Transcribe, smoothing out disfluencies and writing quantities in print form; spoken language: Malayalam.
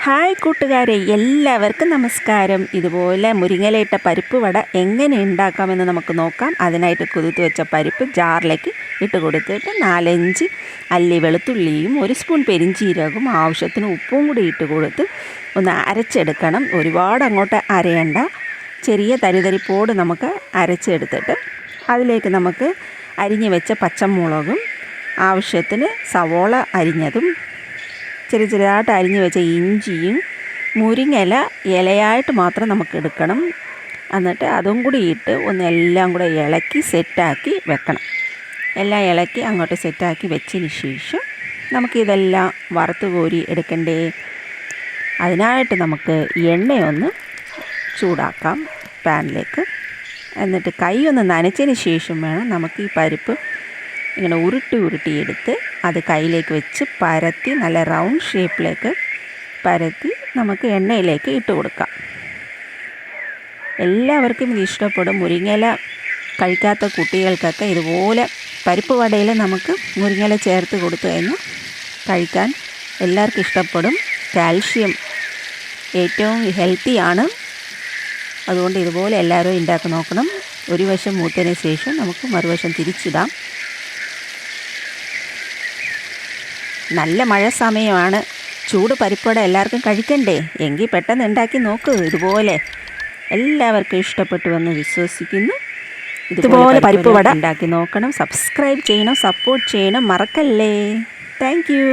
ഹായ് കൂട്ടുകാരെ, എല്ലാവർക്കും നമസ്കാരം. ഇതുപോലെ മുരിങ്ങയിലയിട്ട പരിപ്പ് വട എങ്ങനെ ഉണ്ടാക്കാമെന്ന് നമുക്ക് നോക്കാം. അതിനായിട്ട് കുതിർത്ത് വെച്ച പരിപ്പ് ജാറിലേക്ക് ഇട്ട് കൊടുത്തിട്ട് 4-5 അല്ലി വെളുത്തുള്ളിയും 1 സ്പൂൺ പെരിഞ്ചീരകവും ആവശ്യത്തിന് ഉപ്പും കൂടി ഇട്ട് കൊടുത്ത് ഒന്ന് അരച്ചെടുക്കണം. ഒരുപാട് അങ്ങോട്ട് അരയണ്ട, ചെറിയ തരിതരിപ്പോട് നമുക്ക് അരച്ചെടുത്തിട്ട് അതിലേക്ക് നമുക്ക് അരിഞ്ഞ് വെച്ച പച്ചമുളകും ആവശ്യത്തിന് സവോള അരിഞ്ഞതും ചെറുതായിട്ട് അരിഞ്ഞ് വെച്ച ഇഞ്ചിയും മുരിങ്ങയില ഇലയായിട്ട് മാത്രം നമുക്ക് എടുക്കണം. എന്നിട്ട് അതും കൂടി ഇട്ട് എല്ലാം കൂടെ ഇളക്കി സെറ്റാക്കി വെക്കണം. എല്ലാം ഇളക്കി അങ്ങോട്ട് സെറ്റാക്കി വെച്ചതിന് ശേഷം നമുക്കിതെല്ലാം വറുത്ത് കോരി എടുക്കണ്ടേ. അതിനായിട്ട് നമുക്ക് എണ്ണയൊന്ന് ചൂടാക്കാം പാനിലേക്ക്. എന്നിട്ട് കൈ ഒന്ന് നനച്ചതിന് ശേഷം വേണം നമുക്ക് ഈ പരിപ്പ് ഇങ്ങനെ ഉരുട്ടിയെടുത്ത് അത് കയ്യിലേക്ക് വെച്ച് പരത്തി നല്ല റൗണ്ട് ഷേപ്പിലേക്ക് പരത്തി നമുക്ക് എണ്ണയിലേക്ക് ഇട്ട് കൊടുക്കാം. എല്ലാവർക്കും ഇത് ഇഷ്ടപ്പെടും. മുരിങ്ങയില കഴിക്കാത്ത കുട്ടികൾക്കൊക്കെ ഇതുപോലെ പരിപ്പ് വടയിൽ നമുക്ക് മുരിങ്ങയില ചേർത്ത് കൊടുത്തു കഴിഞ്ഞാൽ കഴിക്കാൻ എല്ലാവർക്കും ഇഷ്ടപ്പെടും. കാൽഷ്യം ഏറ്റവും ഹെൽത്തിയാണ്. അതുകൊണ്ട് ഇതുപോലെ എല്ലാവരും ഉണ്ടാക്കി നോക്കണം. ഒരു വശം മൂത്തതിന് ശേഷം നമുക്ക് മറുവശം തിരിച്ചിടാം. നല്ല മഴ സമയമാണ്. ചൂട് പരിപ്പുവട എല്ലാവർക്കും കഴിക്കണ്ടേ? എങ്കിൽ പെട്ടെന്ന് ഉണ്ടാക്കി നോക്കൂ. ഇതുപോലെ എല്ലാവർക്കും ഇഷ്ടപ്പെട്ടു എന്ന് വിശ്വസിക്കുന്നു. ഇതുപോലെ പരിപ്പുവട ഉണ്ടാക്കി നോക്കണം. സബ്സ്ക്രൈബ് ചെയ്യണം, സപ്പോർട്ട് ചെയ്യണം, മറക്കല്ലേ. Thank you.